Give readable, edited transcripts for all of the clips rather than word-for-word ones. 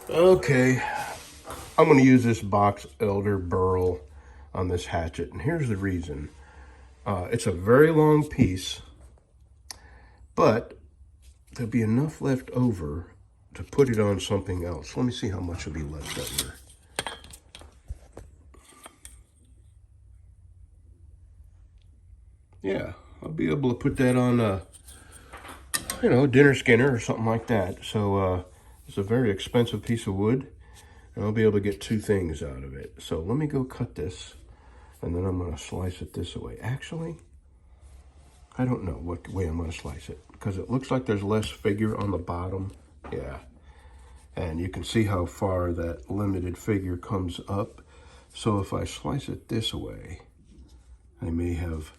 Okay, I'm going to use this box elder burl on this hatchet, and here's the reason. It's a very long piece, but there'll be enough left over to put it on something else. Let me see how much will be left over. Yeah, I'll be able to put that on a dinner skinner or something like that. So it's a very expensive piece of wood, and I'll be able to get two things out of it. So let me go cut this, and then I'm going to slice it this way. Actually, I don't know what way I'm going to slice it, because it looks like there's less figure on the bottom. Yeah, and you can see how far that limited figure comes up. So if I slice it this way, I may have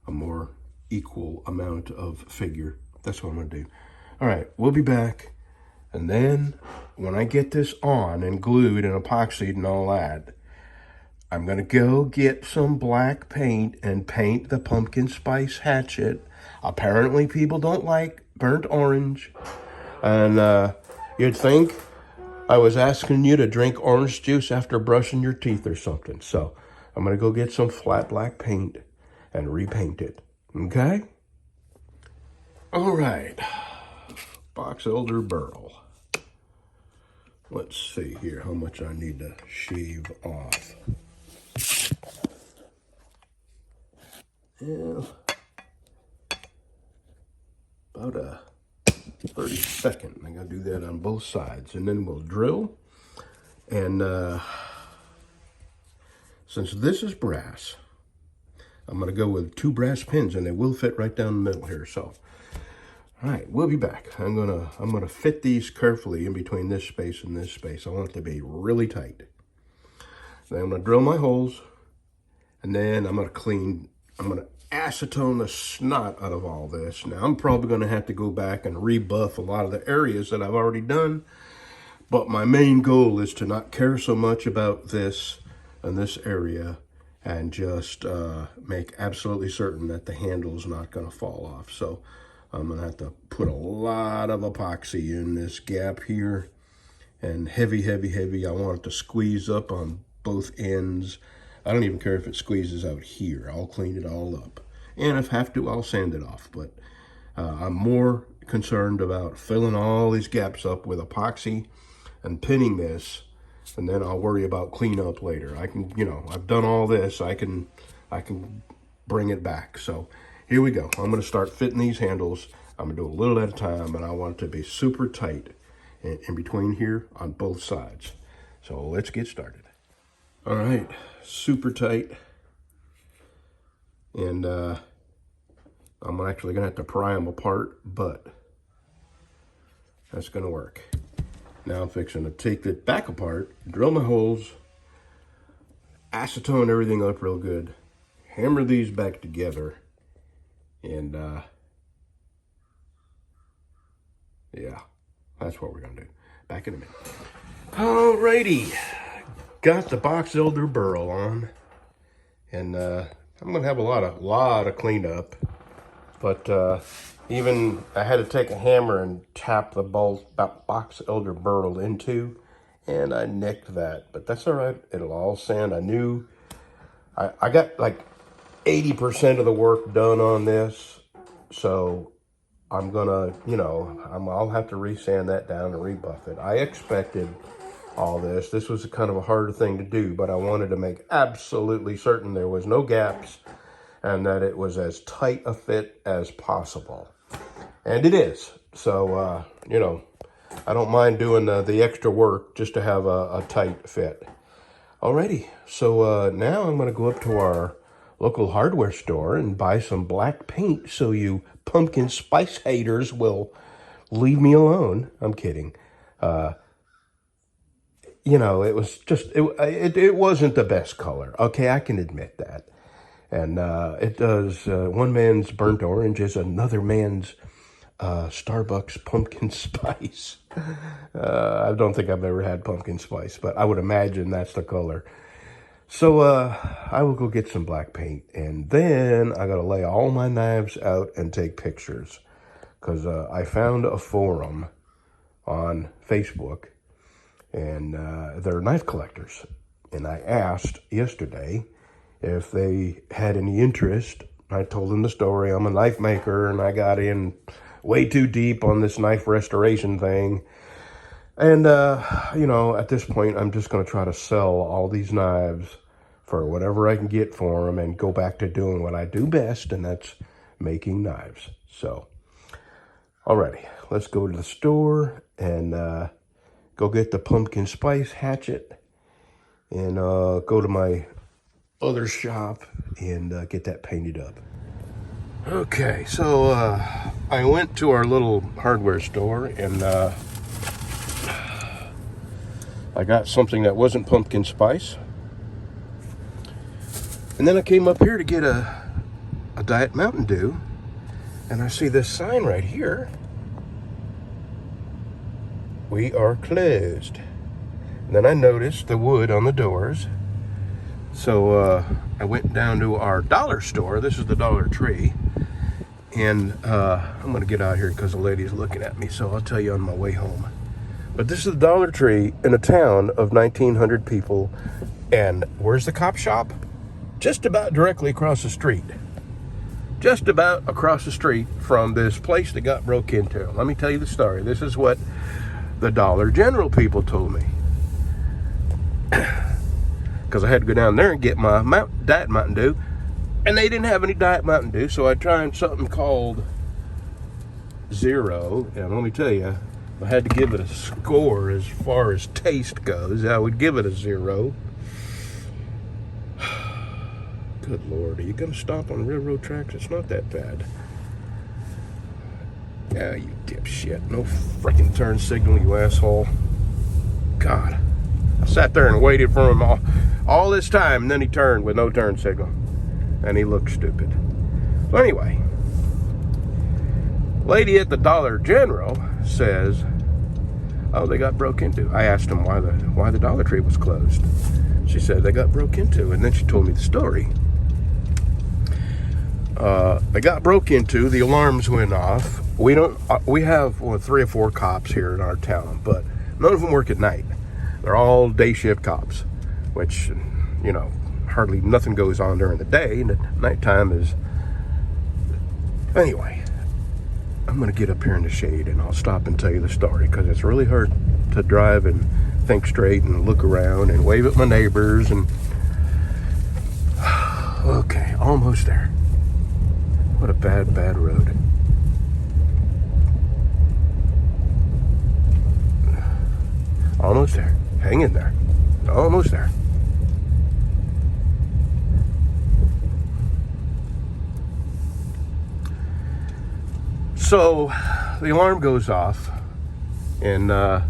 a more equal amount of figure. That's what I'm going to do. All right, we'll be back. And then when I get this on and glued and epoxied and all that, I'm going to go get some black paint and paint the pumpkin spice hatchet. Apparently people don't like burnt orange. And you'd think I was asking you to drink orange juice after brushing your teeth or something. So I'm going to go get some flat black paint and repaint it. Okay? All right. Box elder burl. Let's see here how much I need to shave off. Yeah, about a 32nd. I gotta do that on both sides, and then we'll drill. And since this is brass, I'm gonna go with 2 brass pins, and they will fit right down the middle here. So, all right, we'll be back. I'm gonna fit these carefully in between this space and this space. I want it to be really tight. Then I'm gonna drill my holes, and then I'm gonna acetone the snot out of all this. Now I'm probably gonna have to go back and rebuff a lot of the areas that I've already done, but my main goal is to not care so much about this and this area, and just make absolutely certain that the handle is not gonna fall off. So I'm gonna have to put a lot of epoxy in this gap here, and heavy, heavy, heavy. I want it to squeeze up on both ends. I don't even care if it squeezes out here. I'll clean it all up. And if I have to, I'll sand it off. But I'm more concerned about filling all these gaps up with epoxy and pinning this, and then I'll worry about cleanup later. I can, I've done all this. I can bring it back. So here we go. I'm gonna start fitting these handles. I'm gonna do a little at a time, and I want it to be super tight in between here on both sides. So let's get started. All right, super tight. And I'm actually gonna have to pry them apart, but that's gonna work. Now I'm fixing to take it back apart, drill my holes, acetone everything up real good, hammer these back together, and yeah, that's what we're gonna do. Back in a minute. Alrighty, got the box elder burl on, and I'm gonna have a lot of cleanup, but even I had to take a hammer and tap the box elder burl into, and I nicked that, but that's all right. It'll all sand. I got like 80% of the work done on this, so I'm gonna, I'll have to resand that down and rebuff it. I expected all this. This was kind of a harder thing to do, but I wanted to make absolutely certain there was no gaps and that it was as tight a fit as possible. And it is. So, I don't mind doing the extra work just to have a tight fit. Alrighty, so now I'm gonna go up to our local hardware store and buy some black paint so you pumpkin spice haters will leave me alone. I'm kidding. It was just, it wasn't the best color. Okay, I can admit that. And it does, one man's burnt orange is another man's Starbucks pumpkin spice. I don't think I've ever had pumpkin spice, but I would imagine that's the color. So I will go get some black paint, and then I gotta lay all my knives out and take pictures, because I found a forum on Facebook and they're knife collectors. And I asked yesterday if they had any interest. I told them the story. I'm a knife maker, and I got in way too deep on this knife restoration thing. And, you know, at this point, I'm just going to try to sell all these knives for whatever I can get for them and go back to doing what I do best, and that's making knives. So, alrighty, let's go to the store and go get the pumpkin spice hatchet and go to my other shop and get that painted up. Okay, so I went to our little hardware store and I got something that wasn't pumpkin spice. And then I came up here to get a Diet Mountain Dew, and I see this sign right here. We are closed. And then I noticed the wood on the doors. So I went down to our dollar store. This is the Dollar Tree. And I'm going to get out here because the lady's looking at me, so I'll tell you on my way home. But this is the Dollar Tree in a town of 1,900 people. And where's the cop shop? Just about directly across the street. Just about across the street from this place that got broke into. Let me tell you the story. This is what the Dollar General people told me. Because I had to go down there and get my Diet Mountain Dew. And they didn't have any Diet Mountain Dew, so I tried something called Zero. And let me tell you, if I had to give it a score as far as taste goes, I would give it a 0. Good Lord, are you going to stop on railroad tracks? It's not that bad. Yeah, you dipshit. No freaking turn signal, you asshole. God. I sat there and waited for him all this time, and then he turned with no turn signal. And he looked stupid. So anyway, lady at the Dollar General says, oh, they got broke into. I asked him why the Dollar Tree was closed. She said they got broke into, and then she told me the story. They got broke into, the alarms went off. We have 3 or 4 cops here in our town, but none of them work at night. They're all day shift cops, which, you know, hardly nothing goes on during the day, and at nighttime is... Anyway, I'm going to get up here in the shade, and I'll stop and tell you the story, because it's really hard to drive and think straight and look around and wave at my neighbors, and... Okay, almost there. What a bad, bad road. Almost there. Hang in there. Almost there. So the alarm goes off in the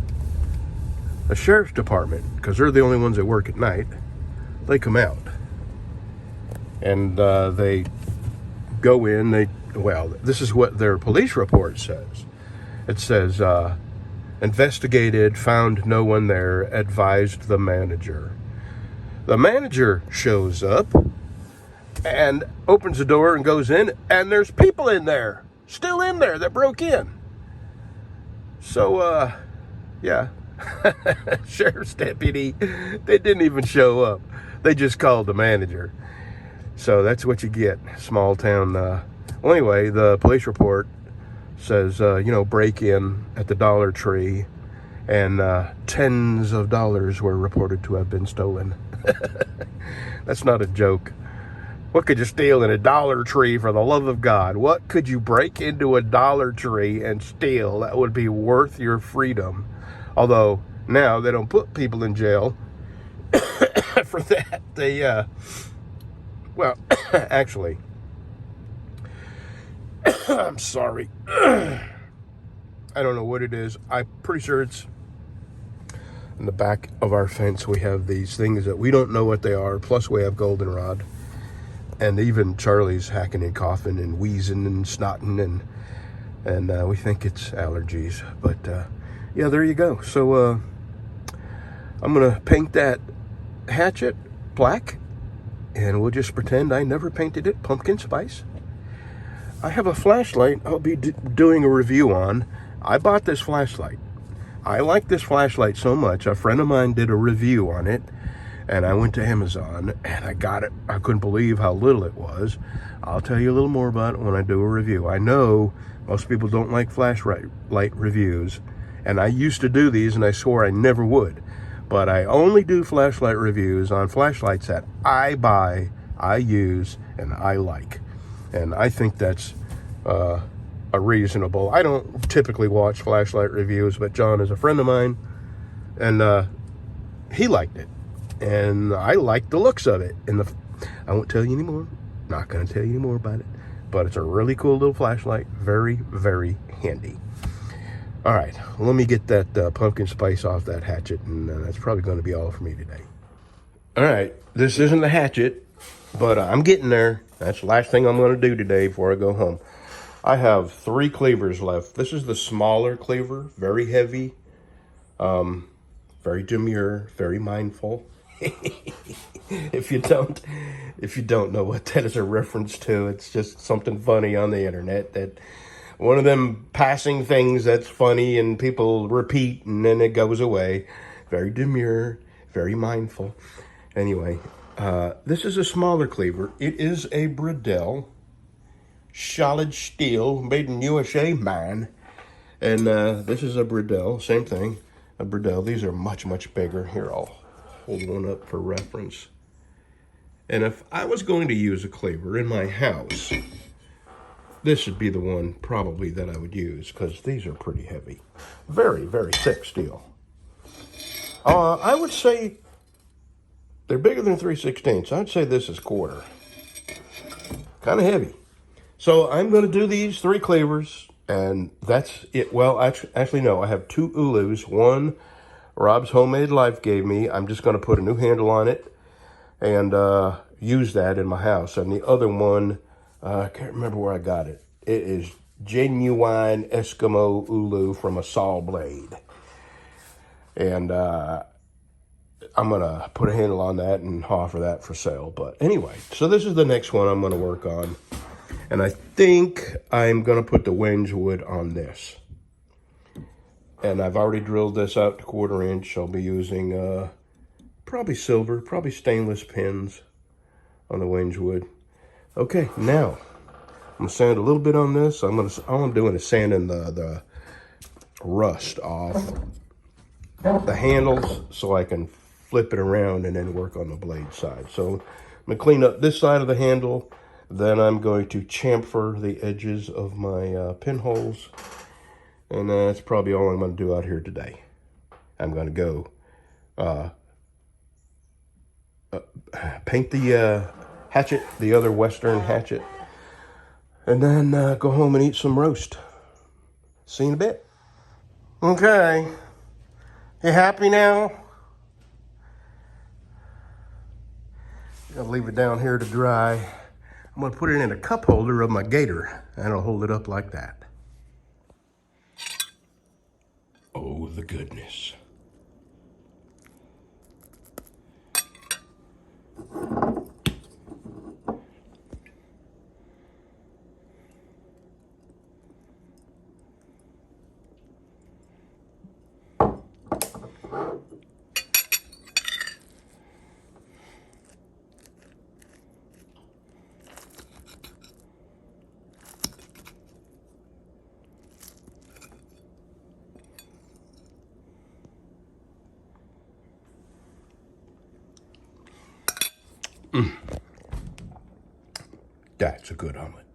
sheriff's department, because they're the only ones that work at night. They come out and they go in. Well, this is what their police report says. It says, investigated, found no one there, advised the manager. The manager shows up and opens the door and goes in, and there's people in there, still in there, that broke in. So, yeah, sheriff's deputy, they didn't even show up. They just called the manager. So that's what you get, small town. Well, anyway, the police report says, break in at the Dollar Tree, and tens of dollars were reported to have been stolen. That's not a joke. What could you steal in a Dollar Tree, for the love of God? What could you break into a Dollar Tree and steal that would be worth your freedom? Although now they don't put people in jail for that. They, well, actually, I'm sorry. I don't know what it is. I'm pretty sure it's in the back of our fence. We have these things that we don't know what they are. Plus we have goldenrod. And even Charlie's hacking and coughing and wheezing and snotting, and we think it's allergies. But yeah, there you go. So I'm gonna paint that hatchet black, and we'll just pretend I never painted it pumpkin spice. I have a flashlight I'll be doing a review on. I bought this flashlight I like this flashlight so much. A friend of mine did a review on it, and I went to Amazon and I got it. I couldn't believe how little it was. I'll tell you a little more about it when I do a review. I know most people don't like flashlight reviews, and I used to do these and I swore I never would. But I only do flashlight reviews on flashlights that I buy, I use, and I like. And I think that's a reasonable. I don't typically watch flashlight reviews, but John is a friend of mine, and he liked it. And I like the looks of it. And I won't tell you anymore. Not going to tell you any more about it. But it's a really cool little flashlight. Very, very handy. All right, let me get that pumpkin spice off that hatchet, and that's probably going to be all for me today. All right, this isn't the hatchet, but I'm getting there. That's the last thing I'm going to do today before I go home. I have 3 cleavers left. This is the smaller cleaver, very heavy, very demure, very mindful. If you don't know what that is a reference to, it's just something funny on the internet, that one of them passing things that's funny and people repeat and then it goes away. Very demure, very mindful. Anyway, this is a smaller cleaver. It is a Bradell, solid steel, made in USA, man. And this is a Bradell, same thing, a Bradell. These are much, much bigger. Here, I'll hold one up for reference. And if I was going to use a cleaver in my house, this would be the one probably that I would use, because these are pretty heavy. Very, very thick steel. I would say they're bigger than 3/16. I'd say this is quarter. Kind of heavy. So I'm going to do these 3 cleavers, and that's it. Well, actually no, I have 2 Ulus. One Rob's Homemade Life gave me. I'm just going to put a new handle on it and use that in my house. And the other one, I can't remember where I got it. It is genuine Eskimo Ulu from a saw blade. And I'm going to put a handle on that and offer that for sale. But anyway, so this is the next one I'm going to work on. And I think I'm going to put the wenge wood on this. And I've already drilled this out to 1/4 inch. I'll be using probably silver, probably stainless pins on the wenge wood. Okay, now I'm going to sand a little bit on this. All I'm doing is sanding the rust off the handles so I can flip it around and then work on the blade side. So I'm going to clean up this side of the handle. Then I'm going to chamfer the edges of my pinholes. And that's probably all I'm going to do out here today. I'm going to go paint the hatchet, the other Western hatchet. And then go home and eat some roast. See you in a bit. Okay. You happy now? I'll leave it down here to dry. I'm going to put it in a cup holder of my gator, and I'll hold it up like that. Oh, the goodness. That's a good omelet.